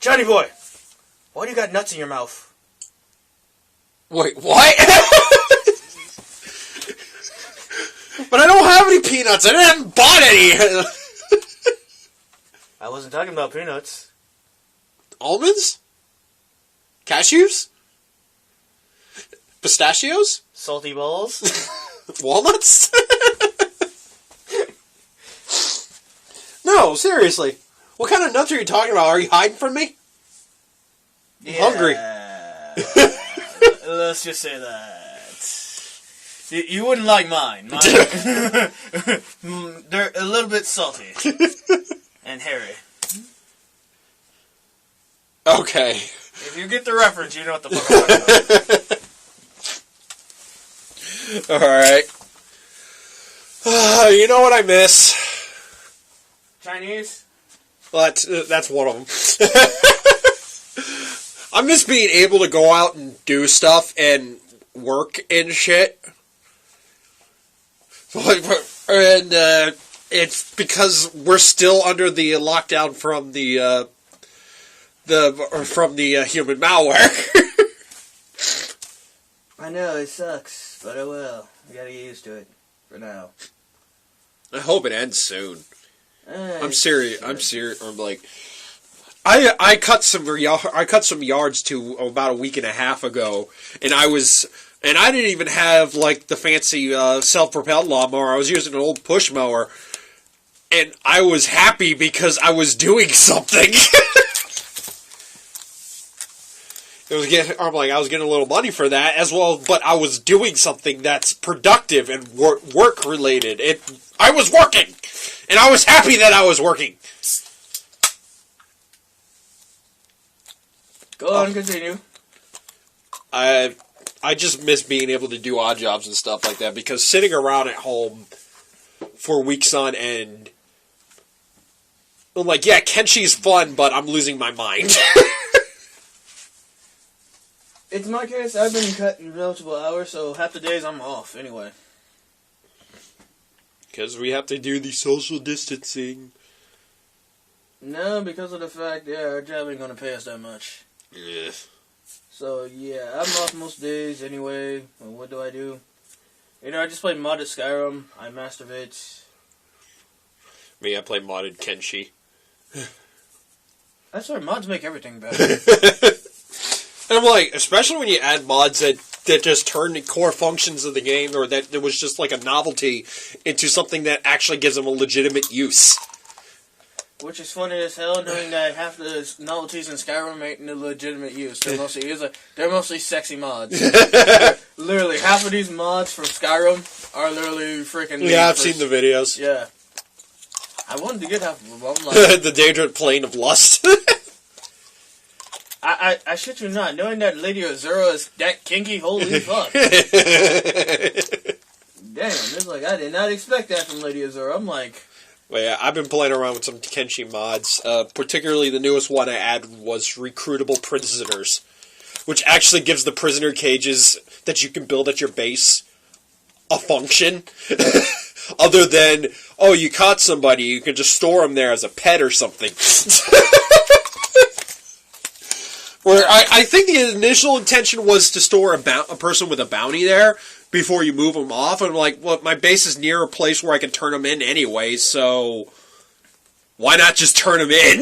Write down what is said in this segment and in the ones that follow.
Johnny boy, why do you got nuts in your mouth? Wait, what? But I don't have any peanuts. I haven't bought any. I wasn't talking about peanuts. Almonds? Cashews? Pistachios? Salty balls? Walnuts? No, seriously. What kind of nuts are you talking about? Are you hiding from me? I'm hungry. Let's just say that. You wouldn't like mine. They're a little bit salty. And hairy. Okay. If you get the reference, you know what the fuck I'm talking about. Alright. You know what I miss? Chinese? Well, that's one of them. I miss being able to go out and do stuff and work and shit. And it's because we're still under the lockdown from the human malware. I know, it sucks, but I will. I gotta get used to it for now. I hope it ends soon. I'm serious. I'm like, I cut some yards to about a week and a half ago, and I didn't even have like the fancy self-propelled lawnmower. I was using an old push mower, and I was happy because I was doing something. I was getting a little money for that as well, but I was doing something that's productive and work related. I was working, and I was happy that I was working. Go on, continue. I just miss being able to do odd jobs and stuff like that, because sitting around at home for weeks on end, I'm like, yeah, Kenshi's fun, but I'm losing my mind. It's my case. I've been cutting multiple hours, so half the days I'm off anyway. Because we have to do the social distancing. No, because of the fact, our job ain't gonna pay us that much. Yeah. So, yeah, I'm off most days anyway. Well, what do? I just play modded Skyrim. I masturbate. Me, I play modded Kenshi. I swear, mods make everything better. And I'm like, especially when you add mods that just turn the core functions of the game, or that it was just like a novelty, into something that actually gives them a legitimate use. Which is funny as hell, knowing that half the novelties in Skyrim ain't no legitimate use. They're mostly sexy mods. Literally, half of these mods from Skyrim are literally freaking... Yeah, I've seen the videos. Yeah. I wanted to get half of them. I'm like... The dangerous plane of lust. I shit you not, knowing that Lady Azura is that kinky, holy fuck. Damn, it's like, I did not expect that from Lady Azura. I'm like... Well, yeah, I've been playing around with some Kenshi mods. Particularly the newest one I added was recruitable prisoners, which actually gives the prisoner cages that you can build at your base a function. Other than, oh, you caught somebody, you can just store them there as a pet or something. Where I think the initial intention was to store a person with a bounty there before you move them off. And I'm like, well, my base is near a place where I can turn them in anyway, so why not just turn them in?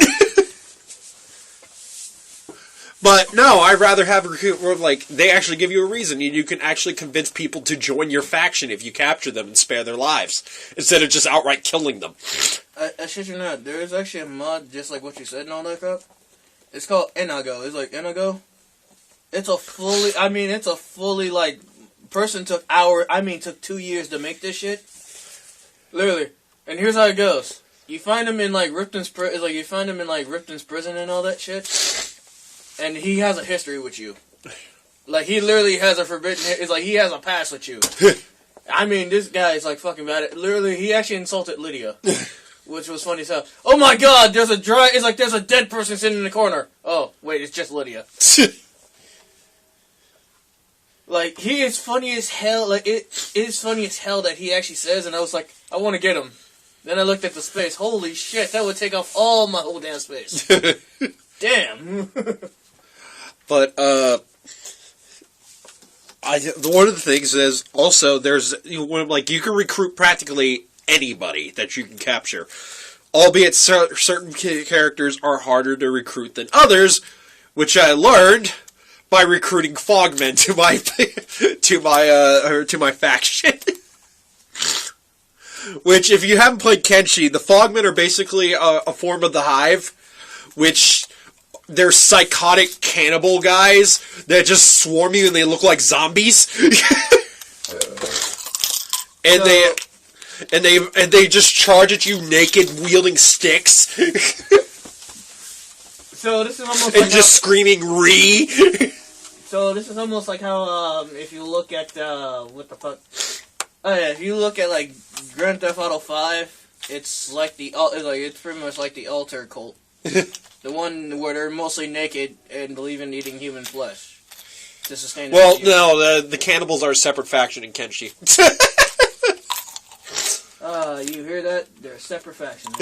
But no, I'd rather have they actually give you a reason. You can actually convince people to join your faction if you capture them and spare their lives, instead of just outright killing them. I shit you not, there is actually a mod just like what you said and all that crap. It's called Enago. It's like Enago. It's a fully, like, person took 2 years to make this shit. Literally. And here's how it goes. You find him in, like, Ripton's prison and all that shit. And he has a history with you. Like, he literally has a he has a past with you. I mean, this guy is, like, fucking bad. Literally, he actually insulted Lydia. Which was funny as hell. Oh my god, there's a dead person sitting in the corner. Oh, wait, it's just Lydia. Like, he is funny as hell. Like, it is funny as hell that he actually says, and I was like, I want to get him. Then I looked at the space. Holy shit, that would take off all my whole damn space. Damn. But one of the things is also there's like you can recruit practically anybody that you can capture, albeit certain characters are harder to recruit than others, which I learned by recruiting Fogmen to my faction. Which, if you haven't played Kenshi, the Fogmen are basically a form of the Hive, which they're psychotic cannibal guys that just swarm you and they look like zombies. And they just charge at you naked, wielding sticks. So this is almost and like just screaming "Ree." So this is almost like how if you look at what the fuck. Oh yeah, if you look at like Grand Theft Auto 5, it's like it's pretty much like the altar cult, the one where they're mostly naked and believe in eating human flesh to sustain. Well, no, the cannibals are a separate faction in Kenshi. You hear that? They're a separate faction.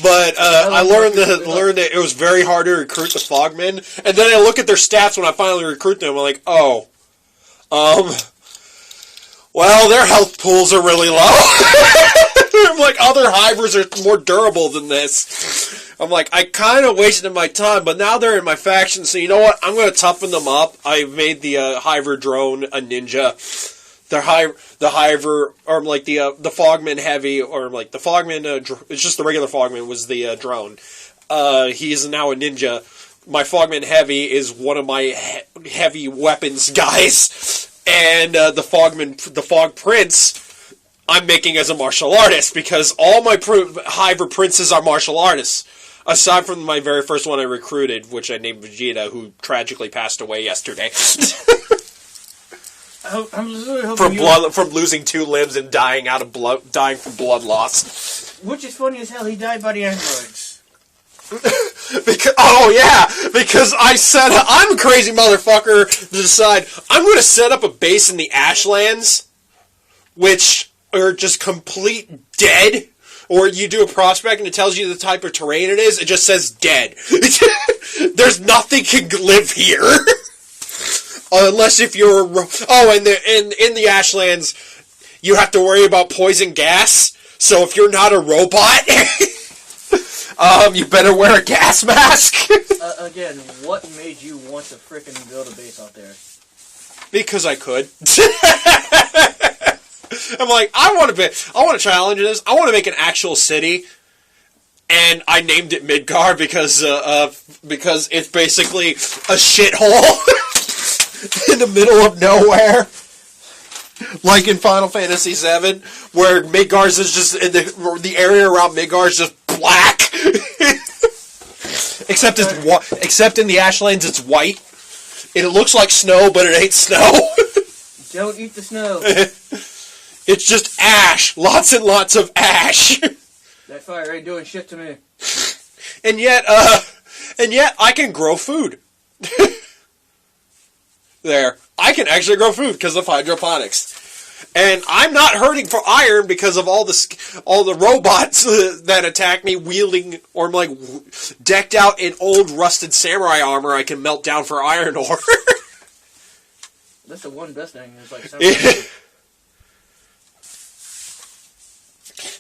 But I learned that it was very hard to recruit the Fogmen, and then I look at their stats when I finally recruit them. I'm like, oh. Well, their health pools are really low. I'm like, other Hivers are more durable than this. I'm like, I kind of wasted my time, but now they're in my faction, so you know what? I'm going to toughen them up. I made the Hiver drone a ninja. The Hiver, or like the Fogman heavy, or like the Fogman, it's just the regular Fogman was the drone. He is now a ninja. My Fogman Heavy is one of my heavy weapons guys, and the Fog Prince, I'm making as a martial artist because all my Hiver Princes are martial artists, aside from my very first one I recruited, which I named Vegeta, who tragically passed away yesterday. I'm really hoping from losing 2 limbs and dying from blood loss. Which is funny as hell. He died by the androids. Because I'm a crazy motherfucker to decide I'm going to set up a base in the Ashlands, which are just complete dead, or you do a prospect and it tells you the type of terrain it is, it just says dead. There's nothing can live here. Unless if you're... Oh, and in the Ashlands, you have to worry about poison gas, so if you're not a robot... you better wear a gas mask. Again, what made you want to frickin' build a base out there? Because I could. I'm like, I want to challenge this. I want to make an actual city, and I named it Midgar because it's basically a shithole in the middle of nowhere. Like in Final Fantasy VII, where Midgar's is just the area around Midgar is just black. Except in the Ashlands, it's white. It looks like snow, but it ain't snow. Don't eat the snow. It's just ash, lots and lots of ash. That fire ain't doing shit to me. And yet I can grow food. There. I can actually grow food because of hydroponics. And I'm not hurting for iron because of all the robots that attack me wielding, or I'm like decked out in old rusted samurai armor I can melt down for iron ore. That's the one best thing. It's like samurai.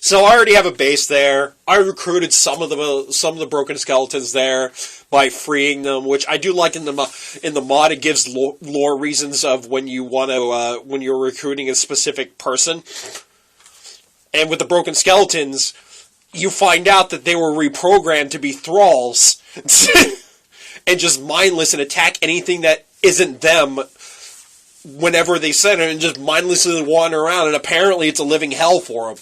So I already have a base there. I recruited some of the broken skeletons there by freeing them, which I do like in the mod. It gives lore reasons of when you want to when you're recruiting a specific person. And with the broken skeletons, you find out that they were reprogrammed to be thralls and just mindless and attack anything that isn't them whenever they send it, and just mindlessly wander around. And apparently, it's a living hell for them.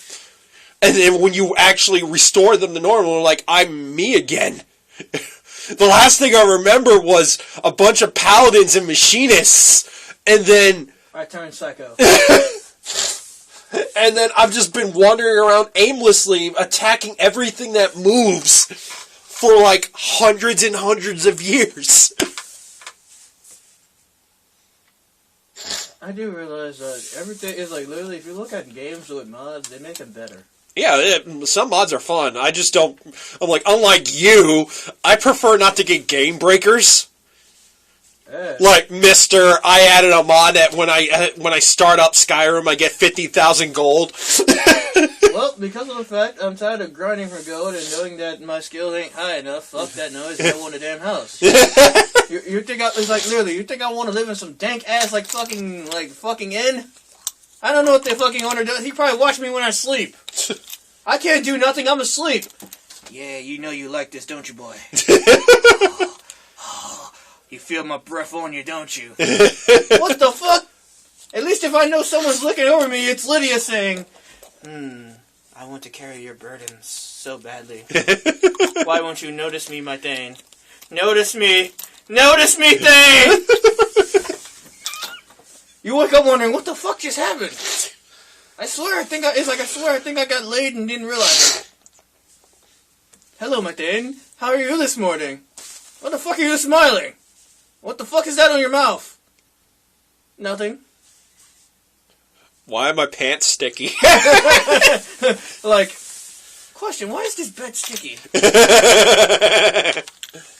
And then when you actually restore them to normal, they're like, I'm me again. The last thing I remember was a bunch of paladins and machinists. And then... I turned psycho. And then I've just been wandering around aimlessly, attacking everything that moves for like hundreds and hundreds of years. I do realize that everything is like, literally, if you look at games with mods, they make them better. Yeah, some mods are fun. I just don't... I'm like, unlike you, I prefer not to get game breakers. Like, Mr. I added a mod that when I start up Skyrim, I get 50,000 gold. Well, because of the fact I'm tired of grinding for gold and knowing that my skills ain't high enough, fuck that noise, I don't want a damn house. You think it's like, literally, you think I want to live in some dank-ass, fucking inn? I don't know what the fucking owner does. He probably watch me when I sleep. I can't do nothing, I'm asleep. Yeah, you know you like this, don't you, boy? You feel my breath on you, don't you? What the fuck? At least if I know someone's looking over me, it's Lydia saying, I want to carry your burdens so badly. Why won't you notice me, my Thane? Notice me! Notice me, Thane! You wake up wondering, what the fuck just happened? I swear I think I got laid and didn't realize it. Hello, my Thane. How are you this morning? What the fuck are you smiling? What the fuck is that on your mouth? Nothing. Why are my pants sticky? Question, why is this bed sticky?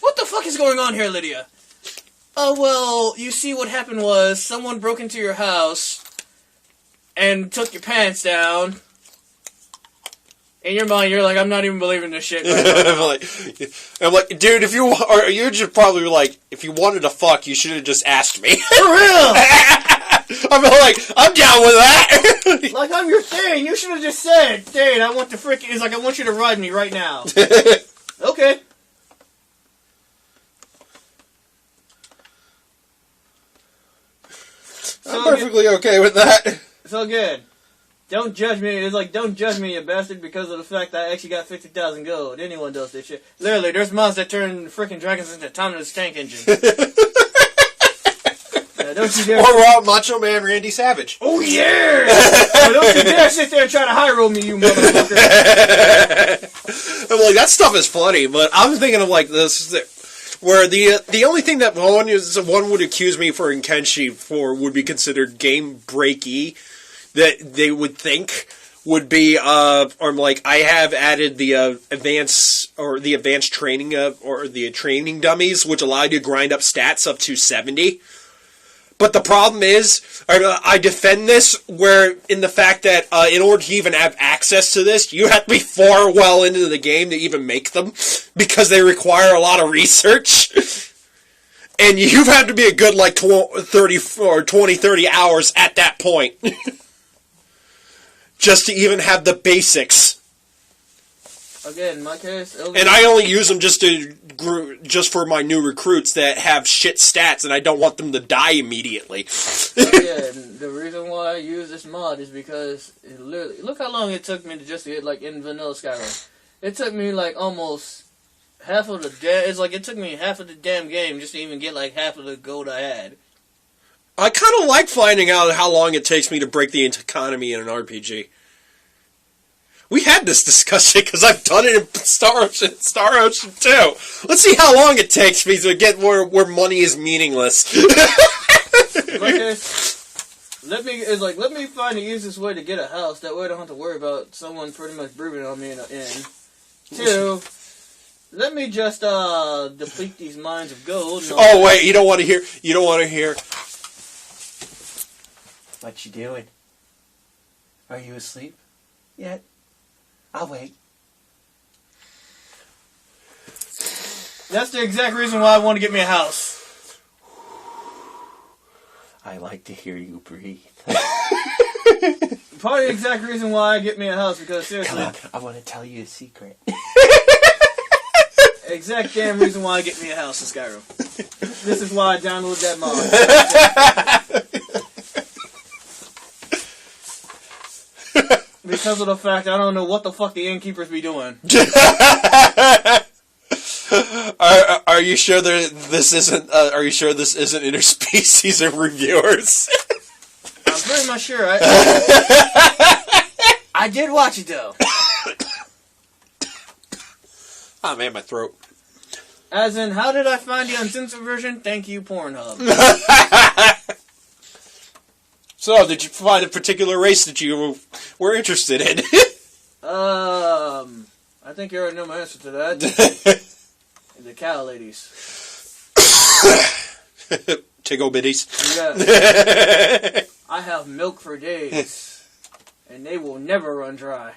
What the fuck is going on here, Lydia? Oh, well, you see what happened was someone broke into your house and took your pants down. In your mind, you're like, I'm not even believing this shit right now. I'm like, dude, you're just probably like, if you wanted to fuck, you should have just asked me. For real! I'm like, I'm down with that. Like, I'm your Thane. You should have just said, Thane, I want to freaking... It's like, I want you to ride me right now. Okay. I'm perfectly okay with that. So good. Don't judge me. It's like, don't judge me, you bastard, because of the fact that I actually got 50,000 gold. Anyone does this shit. Literally, there's mods that turn freaking dragons into autonomous tank engines. Don't you dare... Or Macho Man Randy Savage. Oh, yeah! Don't you dare sit there and try to high roll me, you motherfucker. I'm like, that stuff is funny, but I'm thinking of like this, where the only thing that one would accuse me for in Kenshi for would be considered game breaky, that they would think would be, or like, I have added the advanced training, or the training dummies, which allow you to grind up stats up to 70. But the problem is, I defend this, where in the fact that in order to even have access to this, you have to be far well into the game to even make them, because they require a lot of research. And you have to be a good, 30 hours at that point. Just to even have the basics. Again, in my case... And I only use them just for my new recruits that have shit stats, and I don't want them to die immediately. Yeah, and the reason why I use this mod is because, it literally... Look how long it took me to just get, in vanilla Skyrim. It took me, almost half of the damn... It's like, it took me half of the damn game just to even get, half of the gold I had. I kind of like finding out how long it takes me to break the economy in an RPG. We had this discussion because I've done it in Star Ocean too. Let's see how long it takes me to get where money is meaningless. Let me find the easiest way to get a house. That way I don't have to worry about someone pretty much brooding on me in an inn. 2, let me just deplete these mines of gold. Oh wait, you don't want to hear. What you doing? Are you asleep yet? I'll wait. That's the exact reason why I want to get me a house. I like to hear you breathe. Probably the exact reason why I get me a house, because seriously... Come on, I want to tell you a secret. Exact damn reason why I get me a house in Skyrim. This is why I downloaded that mod. Because of the fact I don't know what the fuck the innkeepers be doing. Are you sure this isn't? Are you sure this isn't interspecies of reviewers? I'm pretty much sure. I did watch it though. Oh man, my throat. As in, how did I find the uncensored version? Thank you, Pornhub. So, did you find a particular race that you were interested in? I think you already know my answer to that. The cow ladies. Tiggle bitties. Yeah. I have milk for days, and they will never run dry.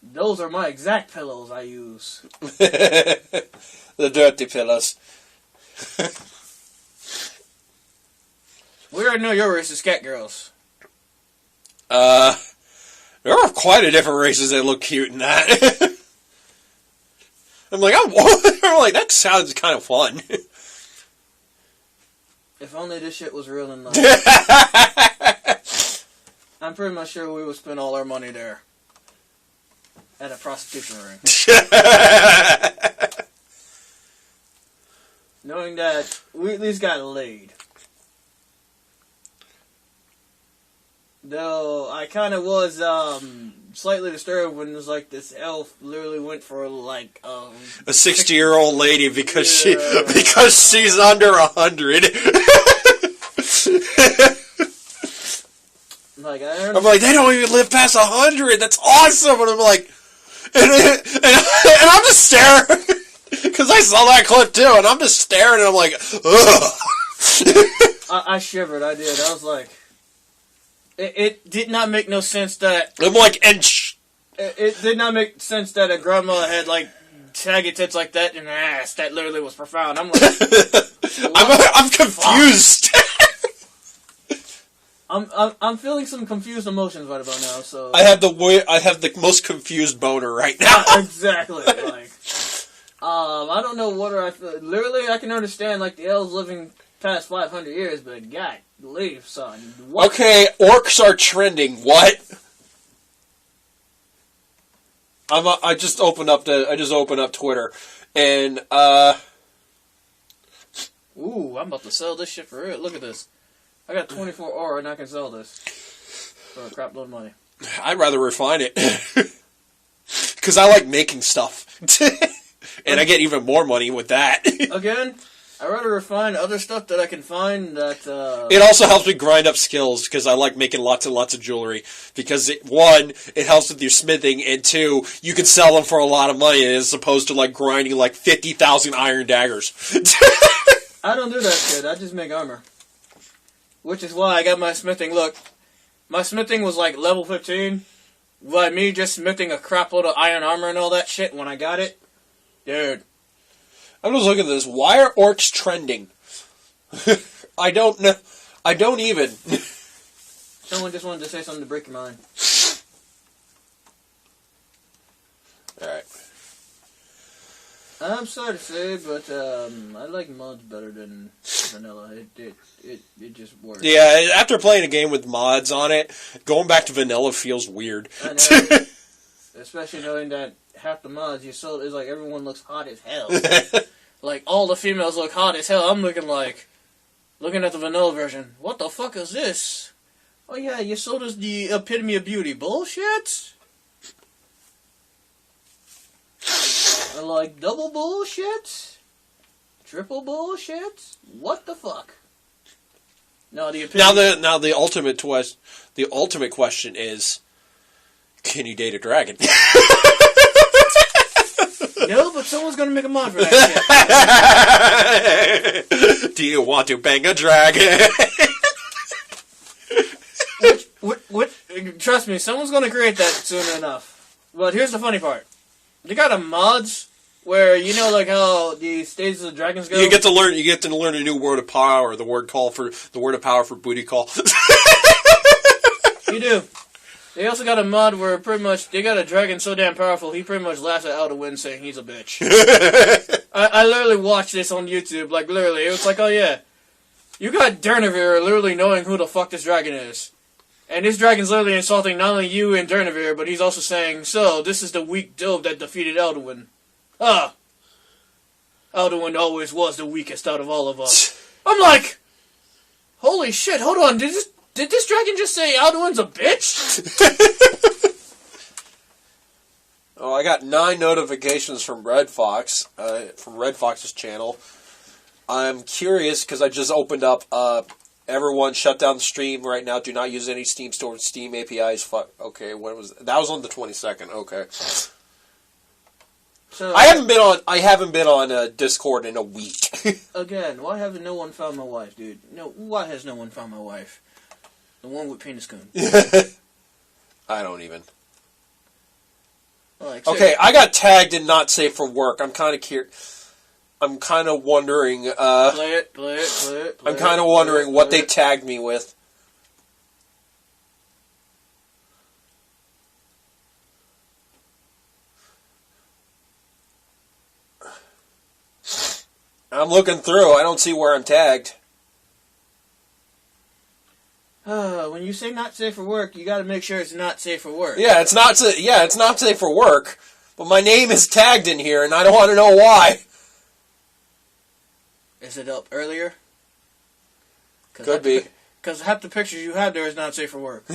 Those are my exact pillows I use. The dirty pillows. We already know your race is cat girls. There are quite a different races that look cute in that. I'm like, I'm like, that sounds kind of fun. If only this shit was real in life. I'm pretty much sure we would spend all our money there. At a prostitution ring. Knowing that we at least got laid. Though I kind of was slightly disturbed when it was like this elf literally went for like a 60-year-old lady because she's under 100. Like I'm like, they don't even live past 100. That's awesome. And I'm like, and I'm just staring because I saw that clip too, and I'm just staring, and I'm like, ugh. I shivered. I did. I was like, it did not make no sense that I'm like, it did not make sense that a grandma had like saggy tits like that and an ass. That literally was profound. I'm like, I'm confused. I'm feeling some confused emotions right about now. So I have the most confused boner right now. Exactly. Like, I don't know what I feel. Literally, I can understand like the elves living past 500 years, but God, leave, son. What? Okay, orcs are trending. What? I just opened up Twitter, and ooh, I'm about to sell this shit for real. Look at this. I got 24 ore and I can sell this for a crap load of money. I'd rather refine it. Because I like making stuff. And I get even more money with that. Again, I'd rather refine other stuff that I can find that... It also helps me grind up skills, because I like making lots and lots of jewelry. Because, one, it helps with your smithing, and two, you can sell them for a lot of money, as opposed to like grinding like 50,000 iron daggers. I don't do that shit. I just make armor. Which is why I got my smithing. Look, my smithing was like level 15. By me just smithing a crap load of iron armor and all that shit when I got it. Dude. I'm just looking at this. Why are orcs trending? I don't know. I don't even. Someone just wanted to say something to break your mind. Alright. I'm sorry to say, but I like mods better than vanilla. It just works. Yeah, after playing a game with mods on it, going back to vanilla feels weird. I know. Especially knowing that half the mods you sold is like everyone looks hot as hell. Like all the females look hot as hell. I'm looking at the vanilla version. What the fuck is this? Oh yeah, you sold us the epitome of beauty. Bullshit. Like double bullshit, triple bullshit. What the fuck? No, the epitome. Now the ultimate question is, can you date a dragon? No, but someone's gonna make a mod for that shit. Do you want to bang a dragon? Trust me, someone's gonna create that soon enough. But here's the funny part: they got a mods where you know, like how the stages of the dragons go. You get to learn a new word of power. The word of power for booty call. You do. They also got a mod where pretty much they got a dragon so damn powerful he pretty much laughs at Alduin saying he's a bitch. I literally watched this on YouTube. Like literally, it was like, oh yeah, you got Durnavir literally knowing who the fuck this dragon is, and this dragon's literally insulting not only you and Durnavir, but he's also saying, so this is the weak dope that defeated Alduin. Ah, Alduin always was the weakest out of all of us. I'm like, holy shit! Hold on, did this dragon just say Alduin's a bitch? Oh, I got 9 notifications from Red Fox, from Red Fox's channel. I'm curious because I just opened up Everyone, shut down the stream right now. Do not use any Steam store. Steam APIs. Fuck. Okay, when was that? That was on the 22nd. Okay. So I haven't been on Discord in a week. again, why haven't no one found my wife, dude? No, why has no one found my wife? The one with penis coon. I don't even. Like, Okay, I got tagged in not safe for work. I'm kind of curious. I'm kind of wondering. Play it. I'm kind of wondering what they tagged me with. I'm looking through. I don't see where I'm tagged. When you say not safe for work, you gotta make sure it's not safe for work. Yeah, it's not. It's not safe for work. But my name is tagged in here, and I don't want to know why. Is it up earlier? Could be. Because half the pictures you have there is not safe for work.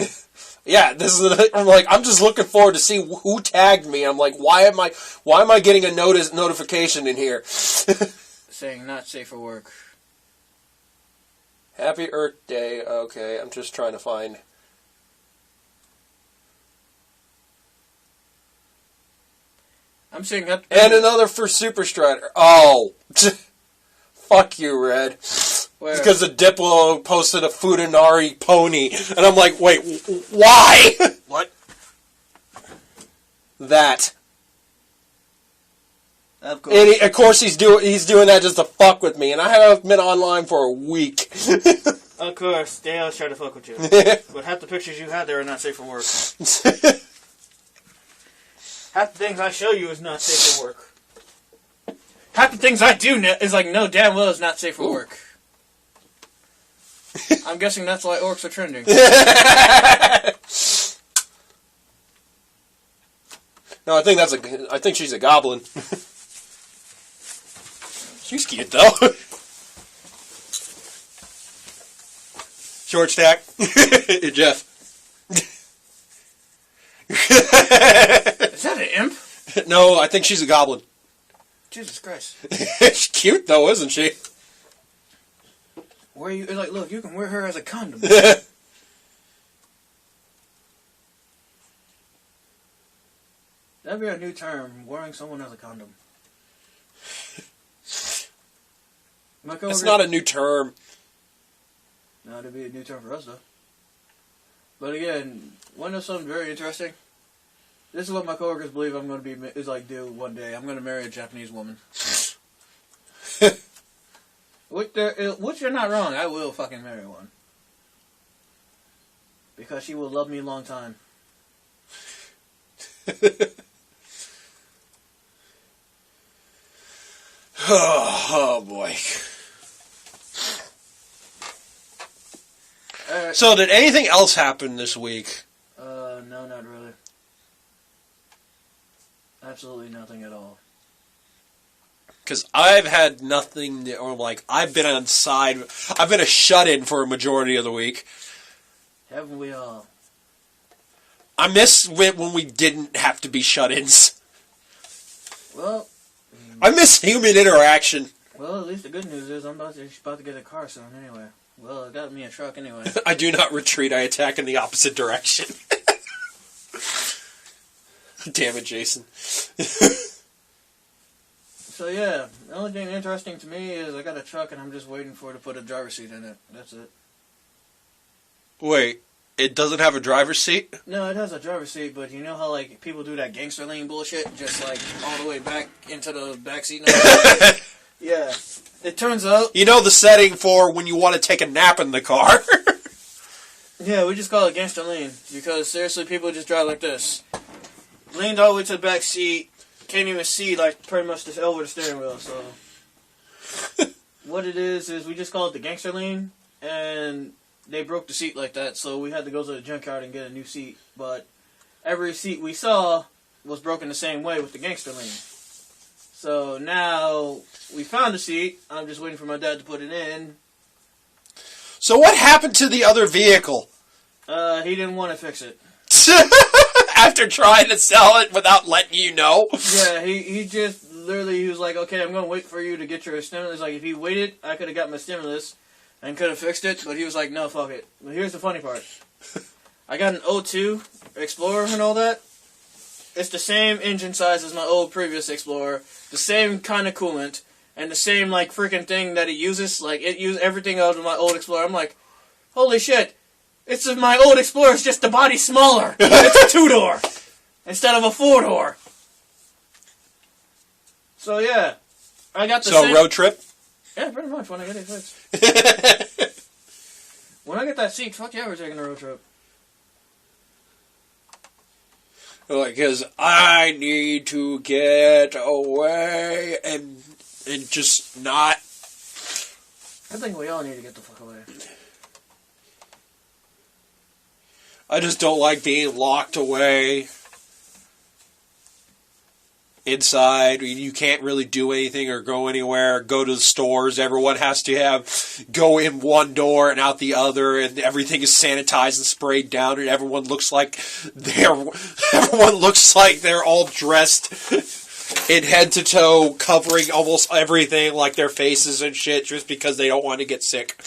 Yeah, this is. I'm just looking forward to see who tagged me. I'm like, why am I getting a notification in here? Saying not safe for work. Happy Earth Day. Okay, I'm just trying to find. I'm saying that. And another for Superstrider. Oh, fuck you, Red. Where? Because the Diplo posted a Futanari pony, and I'm like, wait, why? What? That. Of course. And of course he's doing that just to fuck with me, and I haven't been online for a week. Of course, they always try to fuck with you. But half the pictures you had there are not safe for work. Half the things I show you is not safe for work. Half the things I do is like, no, damn well is not safe for work. I'm guessing that's why orcs are trending. No, I think she's a goblin. She's cute though. Short stack. Jeff. Is that an imp? No, I think she's a goblin. Jesus Christ. She's cute though, isn't she? Where you like? Look, you can wear her as a condom. That'd be a new term, wearing someone as a condom. It's not a new term. No, it'd be a new term for us, though. But again, want to know something very interesting? This is what my coworkers believe I'm going to be, do one day. I'm going to marry a Japanese woman. Which you're not wrong, I will fucking marry one. Because she will love me a long time. Oh boy. So, did anything else happen this week? No, not really. Absolutely nothing at all. Because I've had nothing, I've been I've been a shut-in for a majority of the week. Haven't we all? I miss when we didn't have to be shut-ins. Well... I miss human interaction. Well, at least the good news is I'm about to get a car soon anyway. Well, it got me a truck anyway. I do not retreat, I attack in the opposite direction. Damn it, Jason. So yeah, the only thing interesting to me is I got a truck and I'm just waiting for it to put a driver's seat in it. That's it. Wait, it doesn't have a driver's seat? No, it has a driver's seat, but you know how people do that gangster lane bullshit, just all the way back into the back seat. Yeah, it turns out. You know the setting for when you want to take a nap in the car. Yeah, we just call it gangster lane because seriously, people just drive like this, leaned all the way to the back seat, can't even see pretty much just over the steering wheel. So what it is we just call it the gangster lane, and they broke the seat like that, so we had to go to the junkyard and get a new seat. But every seat we saw was broken the same way with the gangster lane. So now we found the seat. I'm just waiting for my dad to put it in. So what happened to the other vehicle? He didn't want to fix it. After trying to sell it without letting you know? Yeah, he just literally, he was like, okay, I'm going to wait for you to get your stimulus. Like, if he waited, I could have got my stimulus, and could have fixed it, but he was like, no, fuck it. But here's the funny part. I got an O2 Explorer and all that. It's the same engine size as my old previous Explorer, the same kind of coolant, and the same, like, freaking thing that it uses. Like, it used everything out of my old Explorer. I'm like, holy shit. It's my old Explorer, it's just the body smaller. It's a 2-door instead of a 4-door. So, yeah. I got the same... road trip? Yeah, pretty much, when I get it fixed. When I get that seat, fuck yeah, we're taking a road trip. Like, because I need to get away and just not... I think we all need to get the fuck away. I just don't like being locked away inside. You can't really do anything or go anywhere, go to the stores. Everyone has to go in one door and out the other, and everything is sanitized and sprayed down, and everyone looks like they're all dressed in head to toe, covering almost everything, like their faces and shit, just because they don't want to get sick.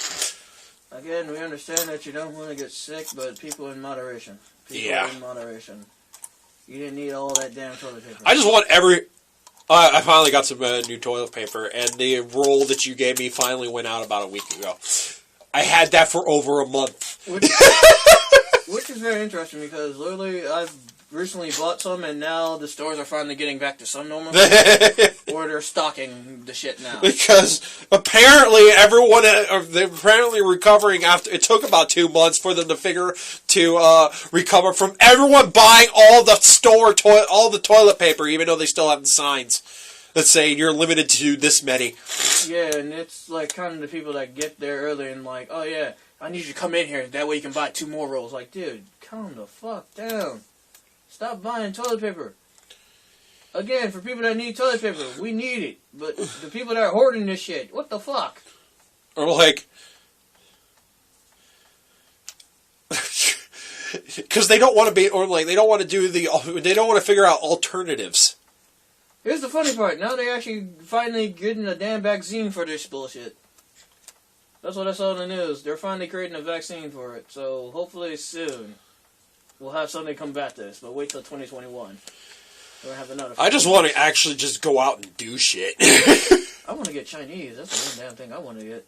Again, we understand that you don't want to get sick, but people in moderation. In moderation. You didn't need all that damn toilet paper. I just want I finally got some new toilet paper, and the roll that you gave me finally went out about a week ago. I had that for over a month. Which is very interesting, because literally I've recently bought some, and now the stores are finally getting back to some normal. Or they're stocking the shit now. Because apparently they're apparently recovering after, it took about 2 months for them to recover from everyone buying all the toilet paper, even though they still have the signs that say you're limited to this many. Yeah, and it's like kind of the people that get there early and like, oh yeah, I need you to come in here, that way you can buy 2 more rolls. Like, dude, calm the fuck down. Stop buying toilet paper. Again, for people that need toilet paper, we need it. But the people that are hoarding this shit, what the fuck? Or like... Because they don't want to be... Or like, they don't want to do the... They don't want to figure out alternatives. Here's the funny part. Now they're actually finally getting a damn vaccine for this bullshit. That's what I saw in the news. They're finally creating a vaccine for it. So, hopefully soon, we'll have something combat this. But wait till 2021. I just want to actually just go out and do shit. I want to get Chinese. That's the one damn thing I want to get.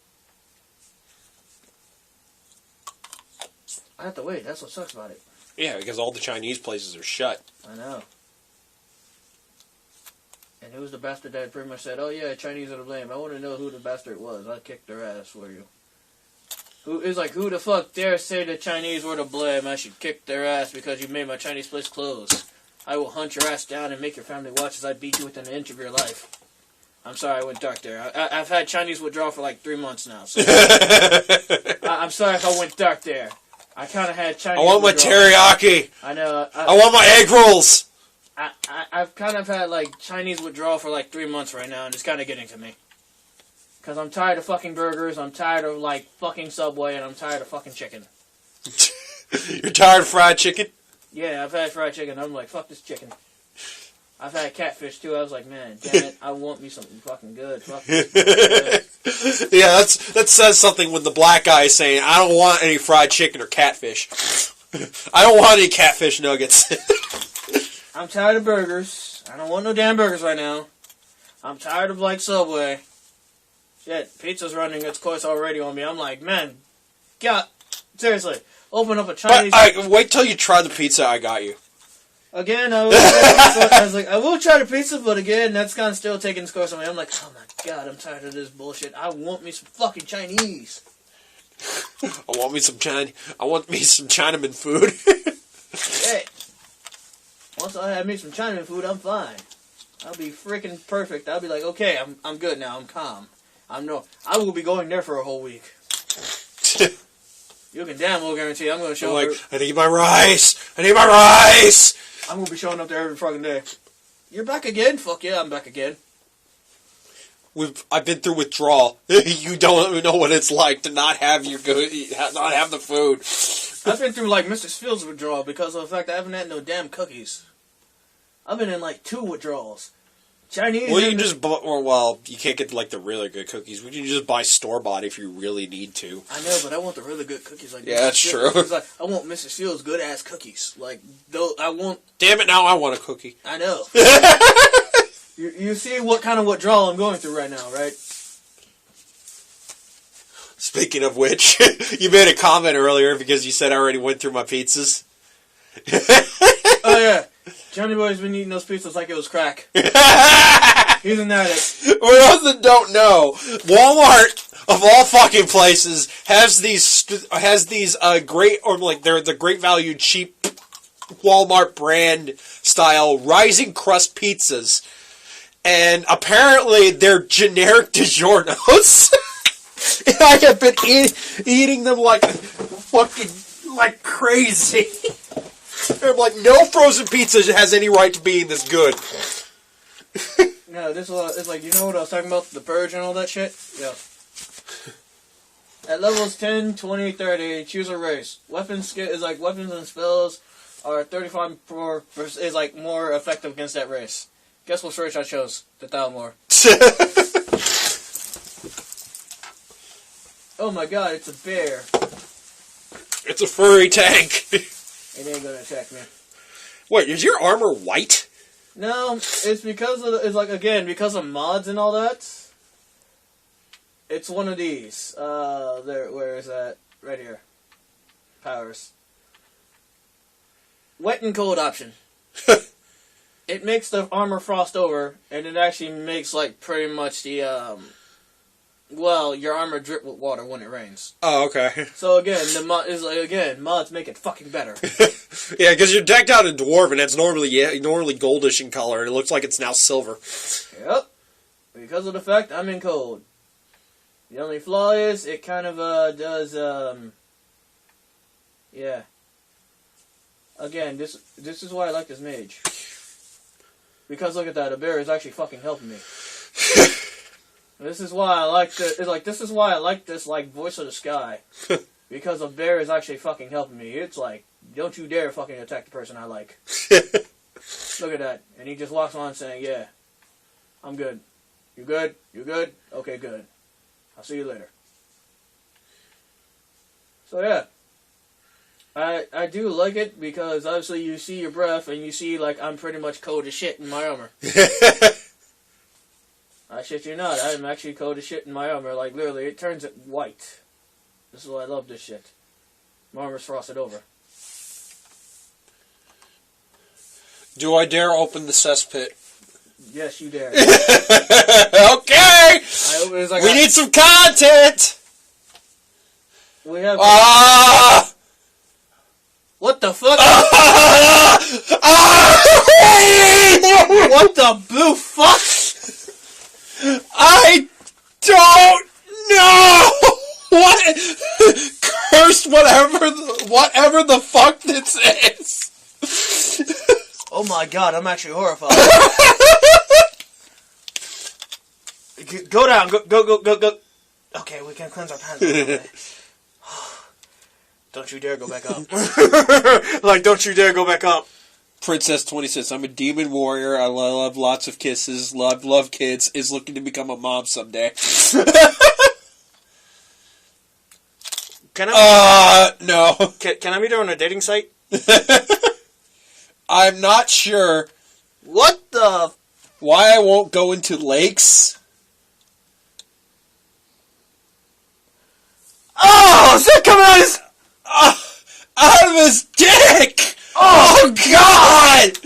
I have to wait. That's what sucks about it. Yeah, because all the Chinese places are shut. I know. And who's the bastard that pretty much said, oh yeah, Chinese are to blame. I want to know who the bastard was. I'll kick their ass for you. Who the fuck dare say the Chinese were to blame? I should kick their ass because you made my Chinese place close. I will hunt your ass down and make your family watch as I beat you within an inch of your life. I'm sorry I went dark there. I've had Chinese withdrawal for like 3 months now. So I'm sorry if I went dark there. I kind of had Chinese I want withdrawal. My teriyaki. I know. I want my egg rolls. I've kind of had like Chinese withdrawal for like 3 months right now, and it's kind of getting to me. Because I'm tired of fucking burgers, I'm tired of like fucking Subway, and I'm tired of fucking chicken. You're tired of fried chicken? Yeah, I've had fried chicken. I'm like, fuck this chicken. I've had catfish too. I was like, man, damn it, I want me something fucking good. Fuck this good. Yeah, that says something when the black guy is saying, I don't want any fried chicken or catfish. I don't want any catfish nuggets. I'm tired of burgers. I don't want no damn burgers right now. I'm tired of like Subway. Shit, pizza's running its course already on me. I'm like, man, God, seriously. Open up a Chinese... wait till you try the pizza I got you. Again, I was like, I will try the pizza, but again, that's kind of still taking its course on me. I'm like, oh my God, I'm tired of this bullshit. I want me some fucking Chinese. I want me some Chinaman food. Hey, once I have me some Chinaman food, I'm fine. I'll be freaking perfect. I'll be like, okay, I'm good now. I'm calm. I will be going there for a whole week. You can damn well guarantee I'm going to show up. I need my rice. I need my rice. I'm going to be showing up there every fucking day. You're back again? Fuck yeah, I'm back again. I've been through withdrawal. You don't even know what it's like to not have not have the food. I've been through like Mrs. Fields withdrawal because of the fact that I haven't had no damn cookies. I've been in like 2 withdrawals. Chinese. Well, you can just buy, or well, you can't get like the really good cookies. We can just buy store bought if you really need to. I know, but I want the really good cookies. Like yeah, that's true. Like, I want Mrs. Fields' good ass cookies. Like though, I want. Damn it! Now I want a cookie. I know. you see what kind of withdrawal I'm going through right now, right? Speaking of which, you made a comment earlier because you said I already went through my pizzas. Oh yeah, Johnny Boy's been eating those pizzas like it was crack. He's an addict. For those that don't know, Walmart of all fucking places has these great, or like they're the great value cheap Walmart brand style rising crust pizzas, and apparently they're generic DiGiorno's. And I have been eating them like fucking like crazy. I'm like, no frozen pizza has any right to being this good. No, this is it's like, you know what I was talking about? The purge and all that shit? Yeah. At levels 10, 20, 30, choose a race. Weapons and spells are 35% is like more effective against that race. Guess what race I chose? The Thalmor. Oh my god, it's a bear. It's a furry tank. It ain't gonna attack me. Wait, is your armor white? No, it's because of because of mods and all that. It's one of these. Where is that? Right here. Powers. Wet and cold option. It makes the armor frost over, and it actually makes like pretty much the your armor drip with water when it rains. Oh, okay. So again, the mod is mods make it fucking better. Yeah, because you're decked out in dwarf, and it's normally goldish in color, and it looks like it's now silver. Yep. Because of the fact I'm in cold. The only flaw is it kind of does yeah. Again, this is why I like this mage. Because look at that, a bear is actually fucking helping me. This is why I like this is why I like this like voice of the sky. Because a bear is actually fucking helping me. It's like, don't you dare fucking attack the person I like. Look at that. And he just walks on saying, yeah, I'm good. You good? You good? Okay, good. I'll see you later. So yeah. I do like it because obviously you see your breath and you see like I'm pretty much cold as shit in my armor. I shit you not, I'm actually cold as shit in my armor. Like literally, it turns it white. This is why I love this shit. My armor's frosted over. Do I dare open the cesspit? Yes, you dare. Okay! We need some content! We have... What the fuck? What the blue fuck? I don't know! What? Cursed whatever the fuck this is! Oh my god, I'm actually horrified. Go down, go. Okay, we can cleanse our pants. Don't you dare go back up. Like, don't you dare go back up. Princess 26, I'm a demon warrior, I love lots of kisses, love kids, is looking to become a mom someday. Can I no. Can I meet her on a dating site? I'm not sure. What the... Why I won't go into lakes? Oh, is that coming out of his... Out of his dick! Oh, God!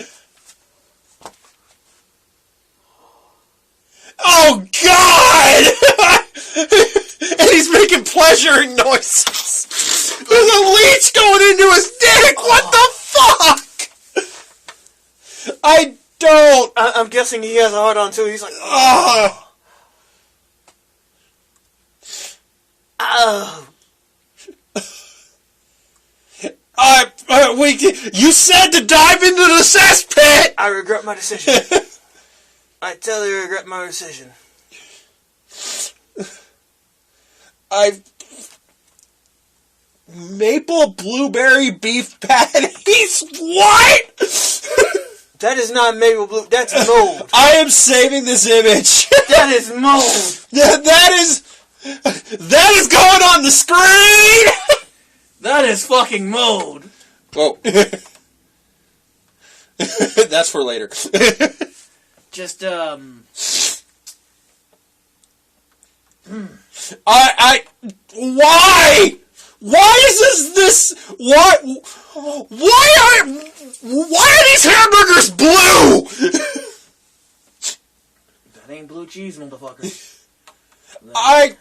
Oh, God! And he's making pleasuring noises. There's a leech going into his dick! What the fuck? I don't... I'm guessing he has a hard on too. He's like... Oh. Oh. You said to dive into the cesspit! I regret my decision. I totally regret my decision. Maple blueberry beef patties? What? That is not Maple Blue. That's mold. I am saving this image. That is mold. That is going on the screen. That is fucking mold. Whoa. That's for later. Just Why? Why is this? Why are these hamburgers blue? That ain't blue cheese, motherfucker. I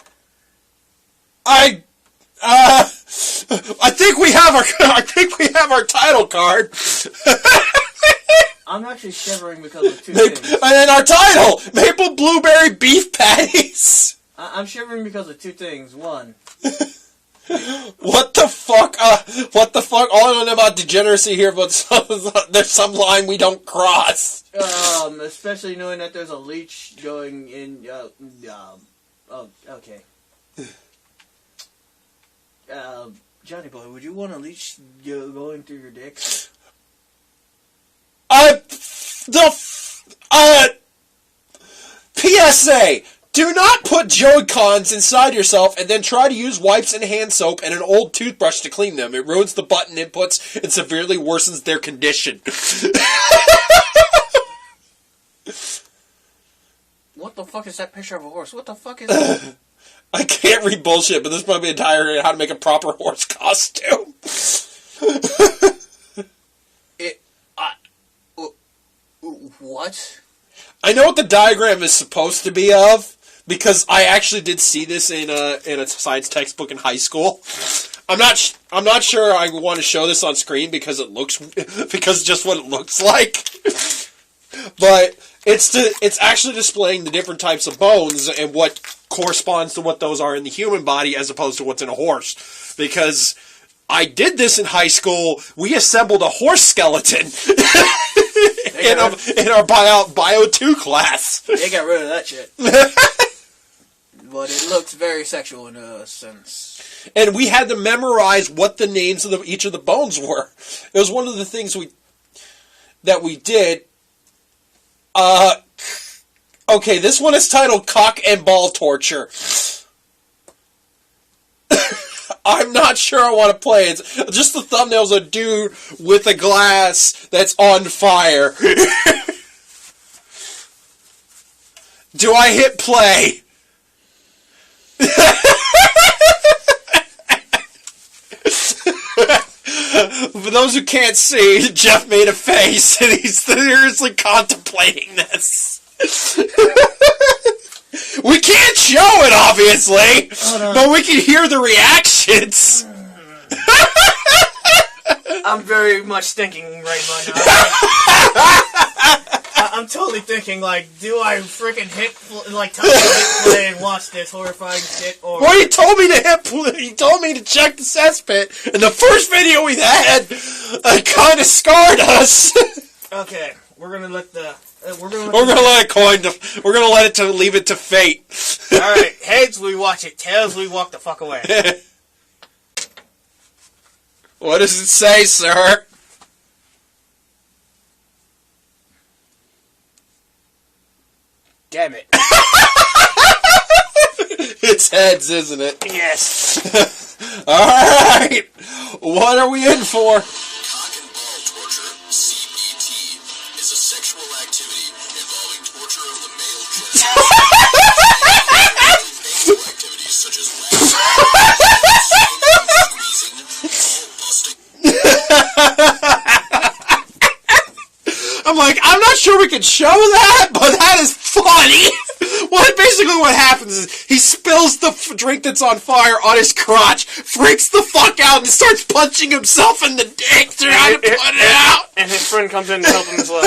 think we have our title card. I'm actually shivering because of two things. And then our title, Maple Blueberry Beef Patties. I'm shivering because of two things. One. What the fuck? What the fuck? All I know about degeneracy here, but there's some line we don't cross. Especially knowing that there's a leech going in. Oh, okay. Johnny boy, would you want a leech going through your dick? PSA. Do not put Joy-Cons inside yourself and then try to use wipes and hand soap and an old toothbrush to clean them. It ruins the button inputs and severely worsens their condition. What the fuck is that picture of a horse? What the fuck is that? I can't read bullshit, but this might be a diary on how to make a proper horse costume. What? I know what the diagram is supposed to be of, because I actually did see this in a science textbook in high school. I'm not sure I want to show this on screen because just what it looks like. But it's actually displaying the different types of bones and what corresponds to what those are in the human body as opposed to what's in a horse. Because I did this in high school. We assembled a horse skeleton in our Bio 2 class. They got rid of that shit. But it looks very sexual in a sense. And we had to memorize what the names of each of the bones were. It was one of the things that we did. Okay, this one is titled Cock and Ball Torture. I'm not sure I want to play it. Just the thumbnail's a dude with a glass that's on fire. Do I hit play? For those who can't see, Jeff made a face and he's seriously contemplating this. We can't show it, obviously, but we can hear the reactions. I'm very much thinking right now. I'm totally thinking, like, do I freaking tell me to hit play and watch this horrifying shit, or... Well, he told me to hit play. He told me to check the cesspit, and the first video we had kind of scarred us. Okay, we're gonna let the... We're gonna let it leave it to fate. Alright, heads we watch it, tails we walk the fuck away. What does it say, sir? Damn it. It's heads, isn't it? Yes. Alright. What are we in for? Cock and ball torture, CBT, is a sexual activity involving torture of the male genital. Painful activities such as I'm like, I'm not sure we can show that, but that is funny. Basically what happens is he spills the drink that's on fire on his crotch, freaks the fuck out, and starts punching himself in the dick trying to put it out. And his friend comes in to help him as well.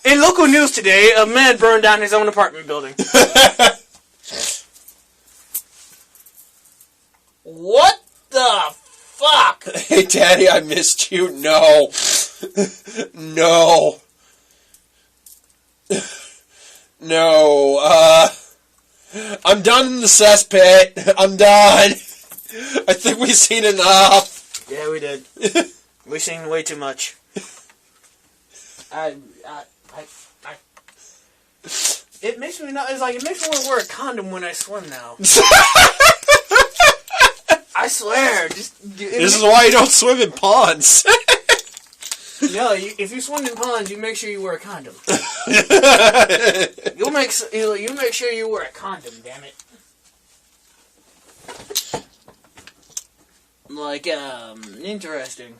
In local news today, a man burned down his own apartment building. What the fuck? Hey, Daddy, I missed you. No. No. No. I'm done in the cesspit. I'm done. I think we've seen enough. Yeah, we did. We've seen way too much. It makes me not. It's like it makes me want to wear a condom when I swim now. I swear. This is why you don't swim in ponds. No, if you swim in ponds, you make sure you wear a condom. you make sure you wear a condom. Damn it. Like interesting.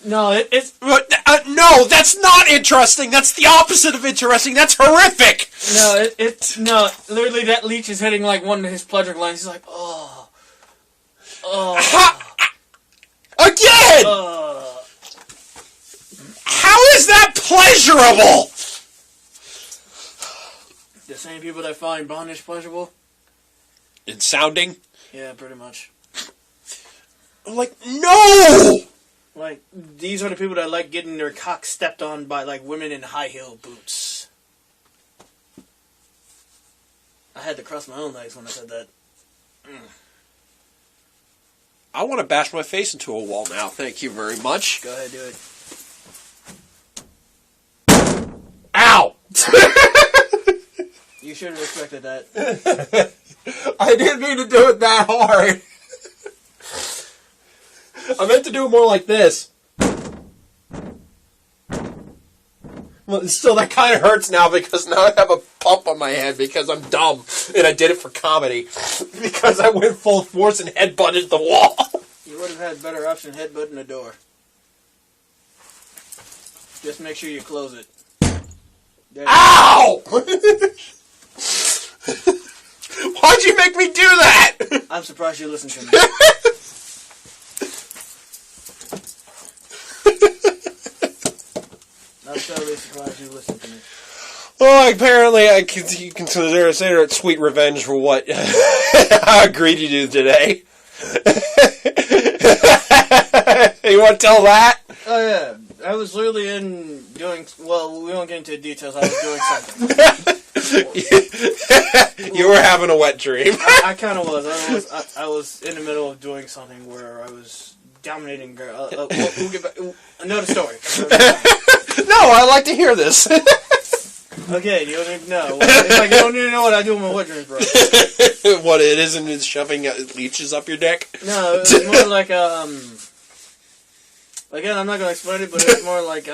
No, it's no. That's not interesting. That's the opposite of interesting. That's horrific. No, it's no. Literally, that leech is hitting like one of his pleasure glands. He's like, oh. Again. How is that pleasurable? The same people that find bondage pleasurable. In sounding. Yeah, pretty much. I'm like, no. Like, these are the people that like getting their cock stepped on by, like, women in high-heel boots. I had to cross my own legs when I said that. I want to bash my face into a wall now. Thank you very much. Go ahead, do it. Ow! You should have respected that. I didn't mean to do it that hard. I meant to do it more like this. Well, still, that kind of hurts now because now I have a pump on my head because I'm dumb and I did it for comedy. Because I went full force and headbutted the wall. You would have had better option headbutting the door. Just make sure you close it. Ow! Why'd you make me do that? I'm surprised you listened to me. I'm totally surprised you listened to me. Well, apparently I consider it sweet revenge for what I agreed to do today. You want to tell that? Oh, yeah. I was literally well, we won't get into details. I was doing something. You were having a wet dream. I kind of was. I was in the middle of doing something where I was dominating girl. We'll get back. Know the story. No, I'd like to hear this. Okay, you don't even know. It's like you don't even know what I do with my wet dreams, bro. What it isn't is shoving leeches up your dick? No, it's more like, again, I'm not going to explain it, but it's more like,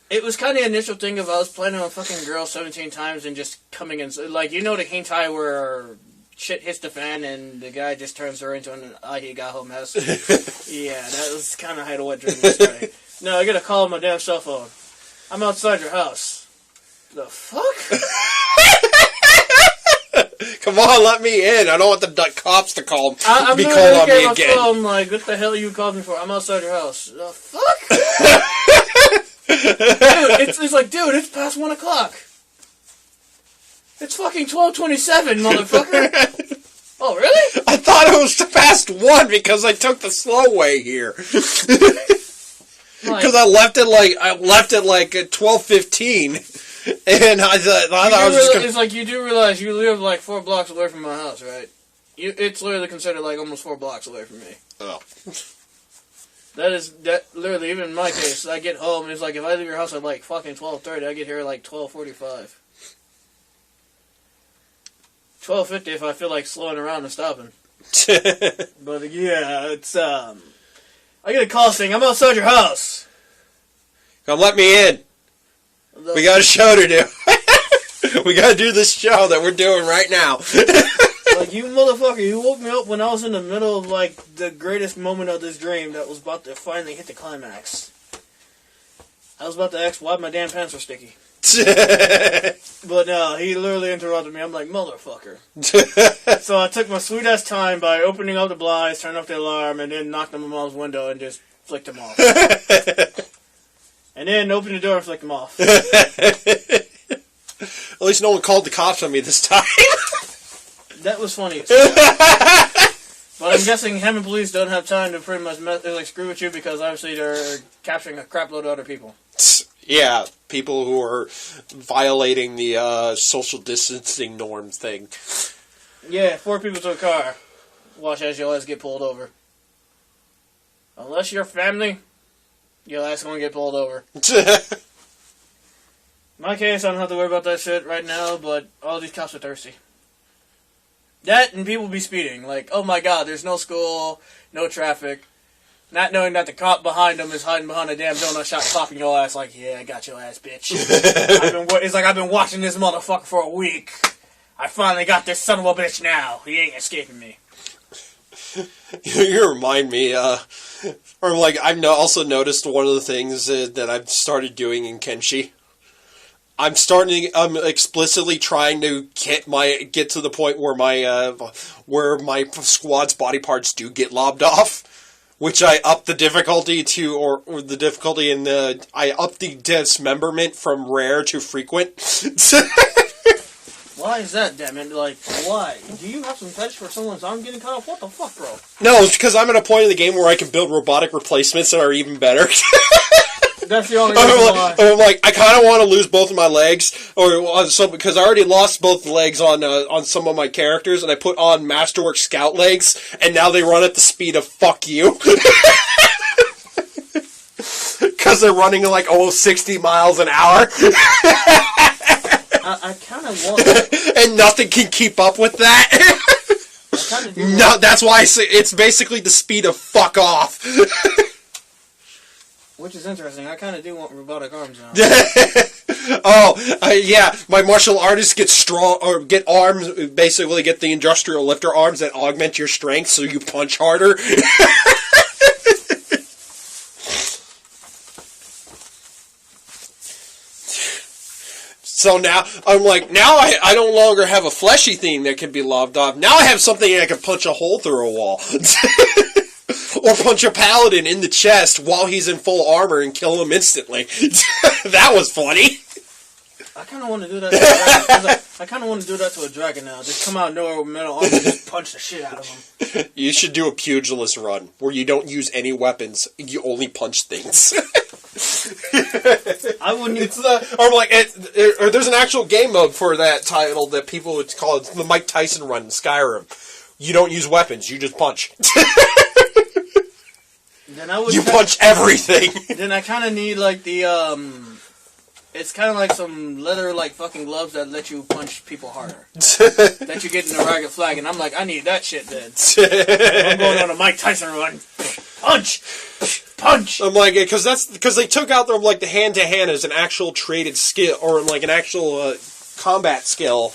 it was kind of the initial thing of I was planning on fucking girls 17 times and just coming in, like, you know the hentai where shit hits the fan and the guy just turns her into an Ahigaho mess? Yeah, that was kind of how the wet dream was starting. No, I get a call on my damn cell phone. I'm outside your house. The fuck? Come on, let me in. I don't want the cops to call. I'm be called on me again. Phone, like, what the hell you called me for? I'm outside your house. The fuck? Dude, it's like, dude, it's past 1 o'clock. It's fucking 12:27, motherfucker. Oh, really? I thought it was past 1 because I took the slow way here. Because I left it like at 12:15, and I thought I was just gonna... It's like you do realize you live like 4 blocks away from my house, right? It's literally considered like almost 4 blocks away from me. Oh. That literally, even in my case, I get home, it's like if I leave your house at like fucking 12:30, I get here at like 12:45. 12:50 if I feel like slowing around and stopping. But yeah, it's I get a call saying, I'm outside your house. Come let me in. We got a show to do. We got to do this show that we're doing right now. Like, you motherfucker, you woke me up when I was in the middle of, like, the greatest moment of this dream that was about to finally hit the climax. I was about to ask why my damn pants were sticky. But no, he literally interrupted me. I'm like, motherfucker. So I took my sweet-ass time by opening up the blinds, turning off the alarm, and then knocked on my mom's window and just flicked them off. And then opened the door and flicked them off. At least no one called the cops on me this time. That was funny. But I'm guessing Hammond police don't have time to pretty much screw with you because obviously they're capturing a crapload of other people. Yeah, people who are violating the social distancing norm thing. Yeah, 4 people to a car. Watch as your ass get pulled over. Unless you're family, your ass gonna get pulled over. In my case, I don't have to worry about that shit right now, but all these cops are thirsty. That and people be speeding. Like, oh my god, there's no school, no traffic. Not knowing that the cop behind them is hiding behind a damn donut shop clapping your ass like, yeah, I got your ass, bitch. It's like I've been watching this motherfucker for a week. I finally got this son of a bitch now. He ain't escaping me. You remind me, or like, I've also noticed one of the things that I've started doing in Kenshi. I'm explicitly trying to get to the point where my squad's body parts do get lobbed off. Which I up the difficulty to, or the difficulty in I up the dismemberment from rare to frequent. Why is that, damn it? Like, why? Do you have some fetish for someone's arm getting cut off? What the fuck, bro? No, it's because I'm at a point in the game where I can build robotic replacements that are even better. That's the only reason why. I'm like, I kind of want to lose both of my legs, because I already lost both legs on some of my characters, and I put on Masterwork Scout legs, and now they run at the speed of fuck you. Because they're running like almost 60 miles an hour. I kind of want that. And nothing can keep up with that. No, that's why I say it's basically the speed of fuck off. Which is interesting. I kind of do want robotic arms now. Yeah. My martial artists get strong, or get arms, basically get the industrial lifter arms that augment your strength so you punch harder. So now, I'm like, now I no longer have a fleshy thing that can be lobbed off. Now I have something that can punch a hole through a wall. Or punch a paladin in the chest while he's in full armor and kill him instantly. That was funny. I kind of want to do that to a dragon. I kind of want to do that to a dragon now. Just come out of nowhere with metal armor and just punch the shit out of him. You should do a pugilist run where you don't use any weapons. You only punch things. I wouldn't. Or there's an actual game mode for that title that people would call it the Mike Tyson run in Skyrim. You don't use weapons. You just punch. Then I would. You punch everything. Then I kind of need like the It's kind of like some leather like fucking gloves that let you punch people harder. That you get in the ragged flag, and I'm like, I need that shit then. I'm going on a Mike Tyson run. Punch! Punch! I'm like, because they took out the hand-to-hand as an actual traded skill, or like an actual combat skill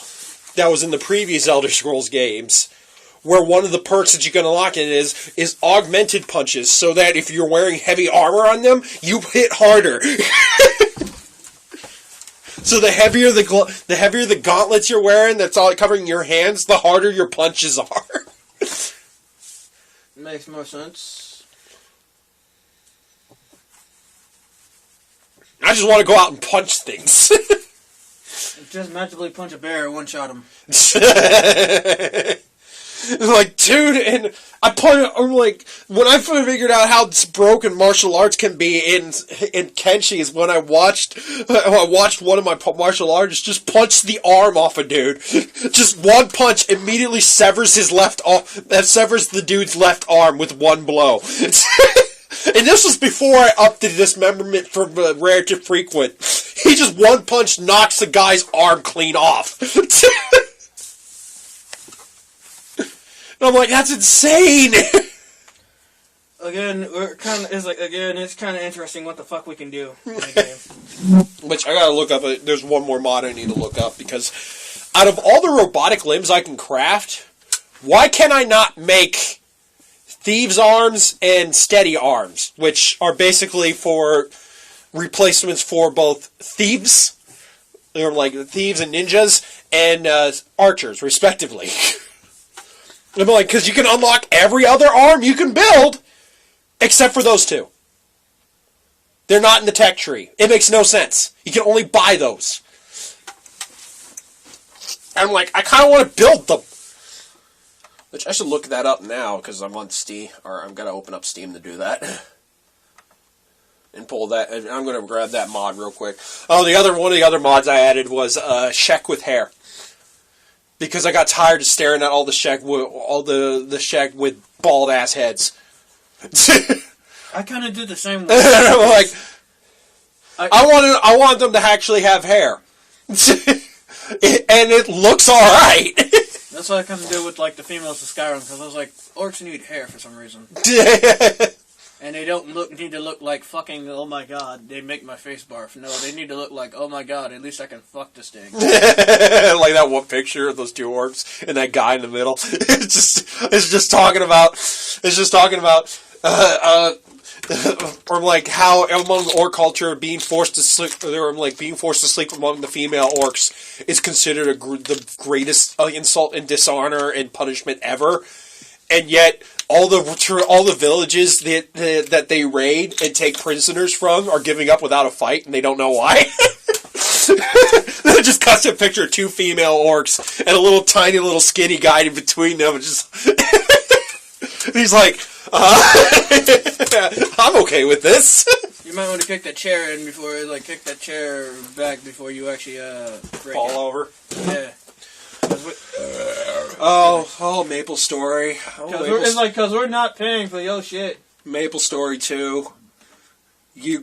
that was in the previous Elder Scrolls games, where one of the perks that you can unlock it is augmented punches, so that if you're wearing heavy armor on them, you hit harder. So the heavier the gauntlets you're wearing, that's all covering your hands, the harder your punches are. Makes more sense. I just want to go out and punch things. Just magically punch a bear and one-shot him. Like, dude, and when I figured out how broken martial arts can be in Kenshi is when I watched one of my martial artists just punch the arm off a dude. Just one punch immediately severs the dude's left arm with one blow. And this was before I upped the dismemberment from rare to frequent. He just one punch knocks the guy's arm clean off. And I'm like, that's insane! Again, it's kind of interesting what the fuck we can do in the game. Which I gotta look up. There's one more mod I need to look up, because out of all the robotic limbs I can craft, why can I not make thieves' arms and steady arms, which are basically for replacements for both thieves, or like thieves and ninjas, and archers, respectively. I'm like, because you can unlock every other arm you can build, except for those two. They're not in the tech tree. It makes no sense. You can only buy those. And I'm like, I kind of want to build them. Which I should look that up now, because I'm on Steam, or I'm going to open up Steam to do that. And pull that, and I'm going to grab that mod real quick. Oh, one of the other mods I added was Shek with hair. Because I got tired of staring at all the Shek with bald ass heads. I kind of did the same way. Like, I want them to actually have hair. And it looks alright. That's what I kind of do with, like, the females of Skyrim, because I was like, orcs need hair for some reason. And they don't need to look like fucking, oh my god, they make my face barf. No, they need to look like, oh my god, at least I can fuck this thing. Like that one picture of those two orcs and that guy in the middle. It's just talking about or like how among orc culture being forced to sleep among the female orcs is considered the greatest insult and dishonor and punishment ever. And yet, all the villages that they raid and take prisoners from are giving up without a fight, and they don't know why. Just cuts a picture of two female orcs and a little tiny little skinny guy in between them. And just he's like, I'm okay with this. You might want to kick that chair in before, like, kick that chair back before you actually break Fall it. over. Yeah. Oh, Maple Story. Because we're not paying for your shit. Maple Story 2. You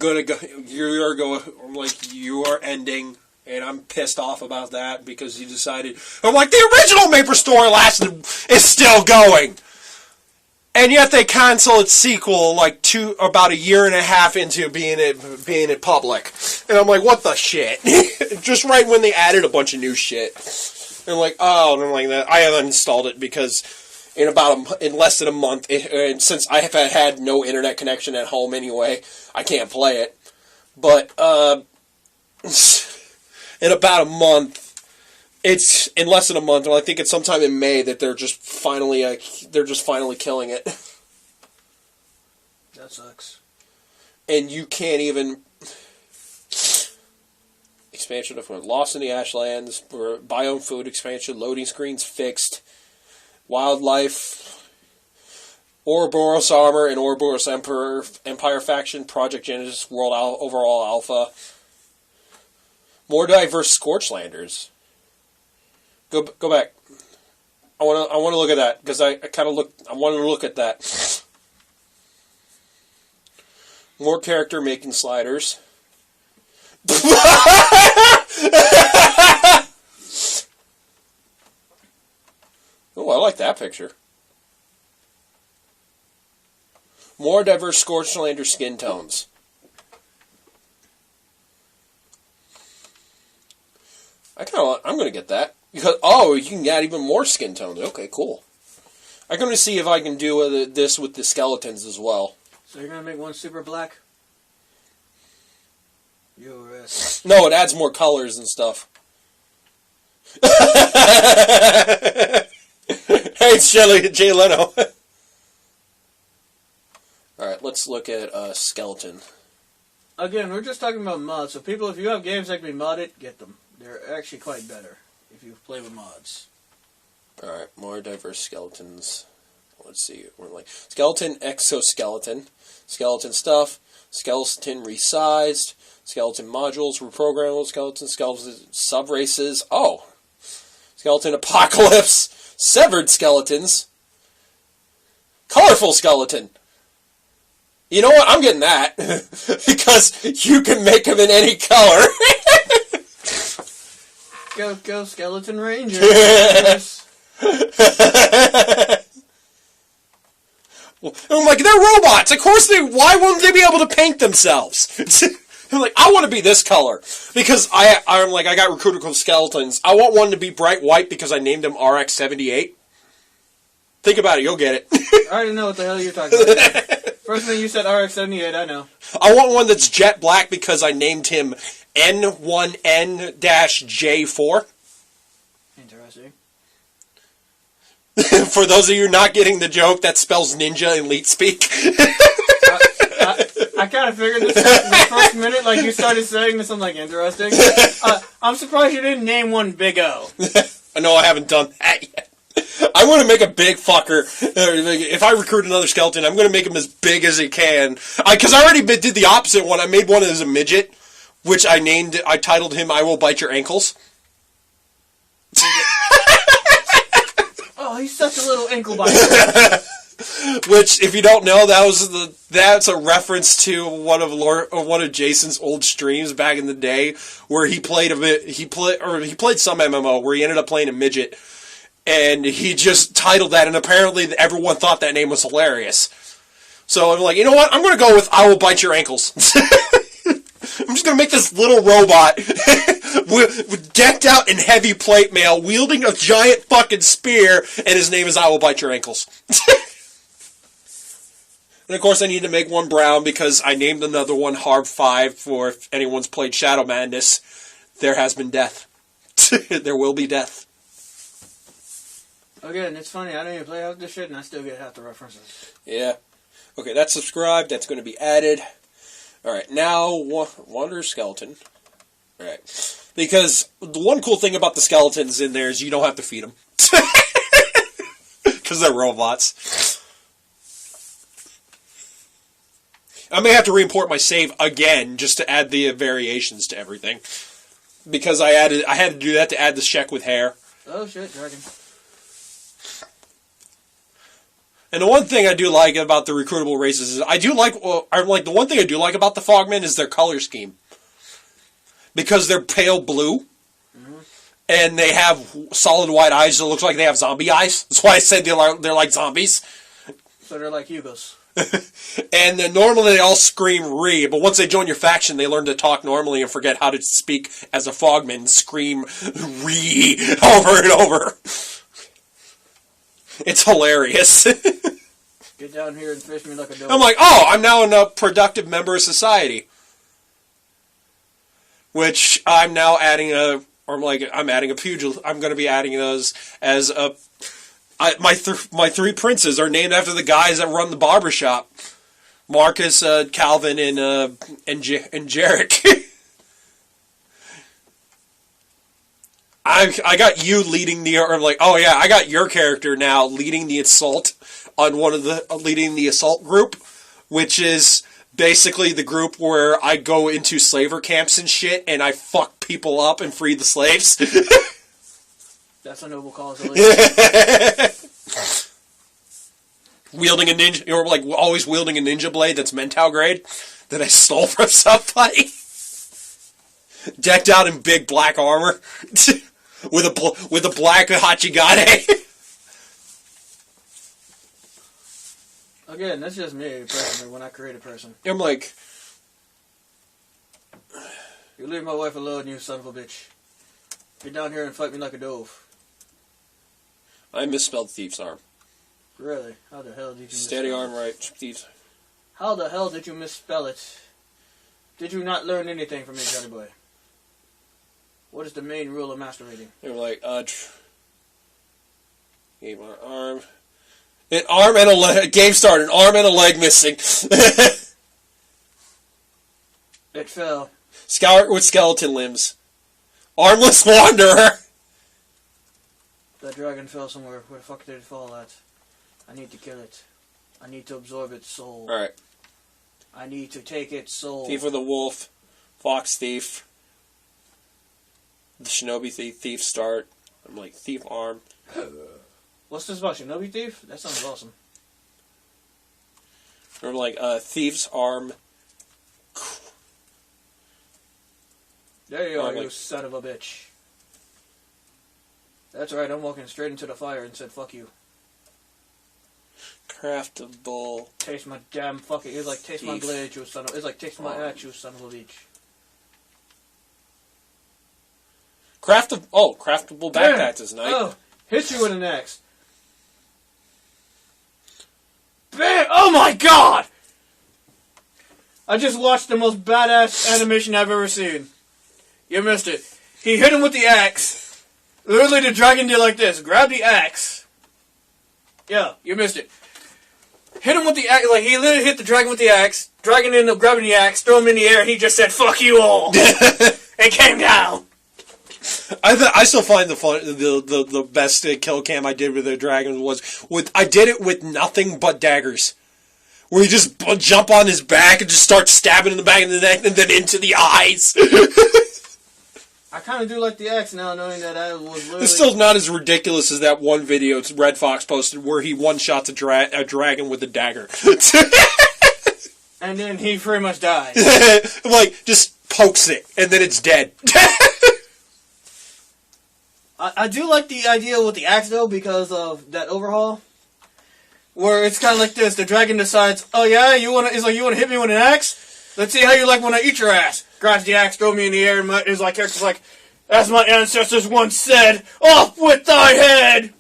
are ending, and I'm pissed off about that because you decided. I'm like, the original Maple Story is still going, and yet they cancel its sequel like about a year and a half into being it public, and I'm like, what the shit? Just right when they added a bunch of new shit. And I'm like, oh, and I'm like that. I have uninstalled it because in less than a month, and since I have had no internet connection at home anyway, I can't play it. But in about a month, it's in less than a month. Well, I think it's sometime in May that they're just finally killing it. That sucks. And you can't even. Expansion of Lost in the Ashlands, biome food expansion, loading screens fixed, wildlife, Ouroboros armor and Ouroboros Empire faction, Project Genesis World overall alpha, more diverse Scorchlanders. Go back. I want to look at that because I wanted to look at that. More character making sliders. Oh, I like that picture. More diverse Scorchlander skin tones. I'm going to get that. Because, you can add even more skin tones. Okay, cool. I'm going to see if I can do this with the skeletons as well. So you're going to make one super black? No, it adds more colors and stuff. Hey, it's Jay Leno. Alright, let's look at skeleton. Again, we're just talking about mods, so people, if you have games that can be modded, get them. They're actually quite better if you play with mods. Alright, more diverse skeletons. Let's see. We're like skeleton exoskeleton, skeleton stuff, skeleton resized, skeleton modules, reprogrammable skeleton sub-races. Oh! Skeleton apocalypse, severed skeletons, colorful skeleton. You know what? I'm getting that. Because you can make them in any color. Go Skeleton Rangers. I'm like, they're robots. Of course why won't they be able to paint themselves? I'm like, I want to be this color. Because I'm like, I got recruited skeletons. I want one to be bright white because I named him RX-78. Think about it, you'll get it. I already know what the hell you're talking about. First thing you said RX-78, I know. I want one that's jet black because I named him N1N-J4. Interesting. For those of you not getting the joke, that spells ninja in leet speak. I kind of figured this out in the first minute, like you started saying this, I'm like, interesting. I'm surprised you didn't name one Big O. No, I haven't done that yet. I want to make a big fucker. If I recruit another skeleton, I'm going to make him as big as he can. Because I already did the opposite one. I made one as a midget, which I titled him I Will Bite Your Ankles. Oh, he's such a little ankle biter. Which, if you don't know, that's a reference to one of Jason's old streams back in the day, where he played some MMO where he ended up playing a midget, and he just titled that, and apparently everyone thought that name was hilarious. So I'm like, you know what? I'm going to go with "I will bite your ankles." I'm just going to make this little robot with decked out in heavy plate mail, wielding a giant fucking spear, and his name is "I will bite your ankles." And of course I need to make one brown because I named another one Harb 5 for if anyone's played Shadow Madness. There has been death. There will be death. Again, it's funny, I don't even play half this shit and I still get half the references. Yeah. Okay, that's subscribed. That's going to be added. Alright, now Wanderer Skeleton. Alright. Because the one cool thing about the skeletons in there is you don't have to feed them. Because they're robots. I may have to re-import my save again just to add the variations to everything. Because I had to do that to add the check with hair. Oh shit, dragon. And the one thing I do like about the recruitable races is the one thing I do like about the Fogmen is their color scheme. Because they're pale blue. Mm-hmm. And they have solid white eyes that looks like they have zombie eyes. That's why I said they're like zombies. So they're like Hugos. And then normally they all scream "re," but once they join your faction, they learn to talk normally and forget how to speak as a Fogman and scream "re" over and over. It's hilarious. Get down here and fish me like a dog. I'm like, oh, I'm now a productive member of society. Which I'm now adding I'm adding a pugil. I'm going to be adding those as a. My three princes are named after the guys that run the barbershop. Marcus, Calvin, and Jarek. I got you leading I got your character now leading the assault on leading the assault group, which is basically the group where I go into slaver camps and shit, and I fuck people up and free the slaves. That's a noble cause. Wielding a ninja, or like always wielding a ninja blade that's Mental grade that I stole from somebody. Decked out in big black armor with a black Hachigane. Again, that's just me personally when I create a person. I'm like, you leave my wife alone, you son of a bitch. Get down here and fight me like a dove. I misspelled thief's arm. Really? How the hell did you misspell Steady arm, right? Thieves. How the hell did you misspell it? Did you not learn anything from me, Johnny Boy? What is the main rule of masturbating? They were like, gave our arm. An arm and a leg. Game started. An arm and a leg missing. It fell. Scout with skeleton limbs. Armless wanderer. That dragon fell somewhere. Where the fuck did it fall at? I need to kill it. I need to absorb its soul. Alright. I need to take its soul. Thief with a wolf. Fox thief. The shinobi thief start. I'm like, thief arm. What's this about, Shinobi Thief? That sounds awesome. I'm like, thief's arm. There you are, you son of a bitch. That's right, I'm walking straight into the fire and said, fuck you. Craftable. Taste my damn fucking... It's like, taste my blade, you son of... It's like, taste my axe, you son of a bitch. Craftable backpack is nice. Oh, hit you with an axe. Bam! Oh my god! I just watched the most badass animation I've ever seen. You missed it. He hit him with the axe. Literally, the dragon did like this. Grab the axe. Yeah, you missed it. Hit him with the axe. Like, he literally hit the dragon with the axe. Dragon ended up grabbing the axe, threw him in the air, and he just said, fuck you all. And came down. I still find the best kill cam I did with the dragon was I did it with nothing but daggers, where you just jump on his back and just start stabbing in the back of the neck and then into the eyes. I kind of do like the axe now, knowing that I was literally... It's still not as ridiculous as that one video Red Fox posted where he one-shots a dragon with a dagger. And then he pretty much dies. Like, just pokes it, and then it's dead. I do like the idea with the axe, though, because of that overhaul. Where it's kind of like this. The dragon decides, oh yeah, you want to hit me with an axe? Let's see how you like when I eat your ass. Grabs the axe, throw me in the air, and his character's like, as my ancestors once said, off with thy head!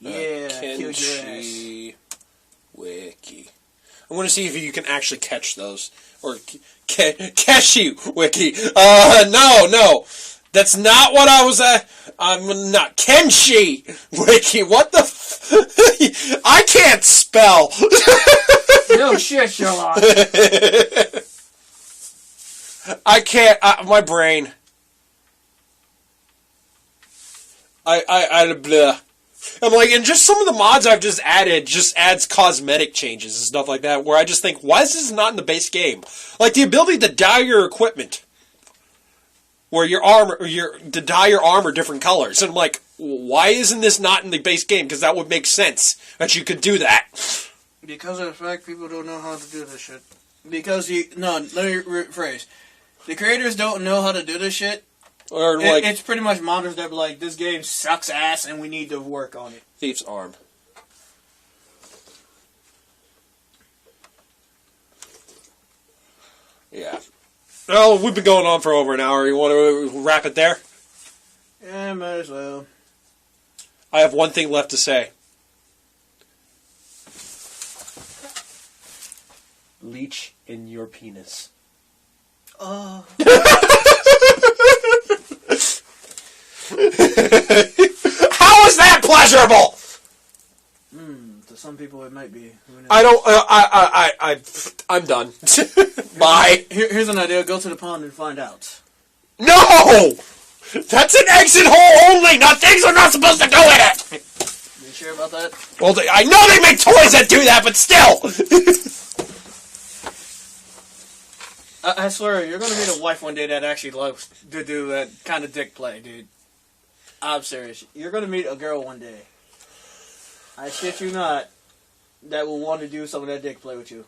Yeah, killed your ass. Wiki. I want to see if you can actually catch those. Or, Keshi Wiki. No. That's not what I was at. I'm not. Kenshi Wiki. What the I can't spell. No shit, Sherlock. I can't. My brain. Blah. I'm like, and just some of the mods I've just added just adds cosmetic changes and stuff like that, where I just think, why is this not in the base game? Like the ability to dye your equipment, where your armor, to dye your armor different colors, and I'm like, why isn't this not in the base game? Because that would make sense that you could do that. Because of the fact people don't know how to do this shit. Let me rephrase. The creators don't know how to do this shit. Or like, it's pretty much modders that be like, this game sucks ass and we need to work on it. Thief's Arm. Yeah. Well, we've been going on for over an hour. You want to wrap it there? Yeah, might as well. I have one thing left to say. Leech in your penis. How is that pleasurable? To some people it might be. I don't. I'm done. Bye. Here's an idea. Go to the pond and find out. No, that's an exit hole only. Not things are not supposed to go in it. You sure about that? Well, I know they make toys that do that, but still. I swear, you're gonna meet a wife one day that actually loves to do that kind of dick play, dude. I'm serious. You're gonna meet a girl one day. I shit you not. That will want to do some of that dick play with you.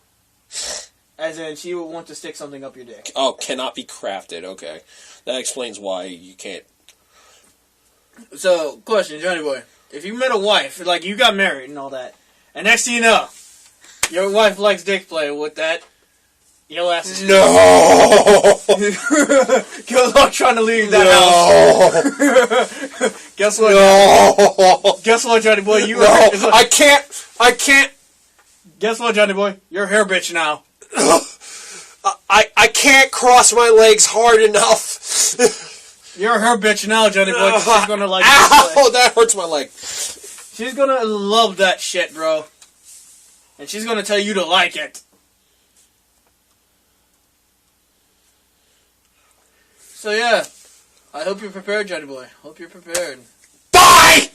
As in, she will want to stick something up your dick. Oh, cannot be crafted. Okay, that explains why you can't. So, question, Johnny Boy. If you met a wife, like you got married and all that, and next thing you know, your wife likes dick play with that, your ass is... No! Good luck trying to leave that house. Guess what? No! Guess what, Johnny Boy? You no! I can't... Guess what, Johnny Boy? You're a hair bitch now. I can't cross my legs hard enough. You're a hair bitch now, Johnny Boy. She's gonna like... Ow! That hurts my leg. She's gonna love that shit, bro. And she's gonna tell you to like it. So yeah, I hope you're prepared, Johnny Boy. Hope you're prepared. Bye!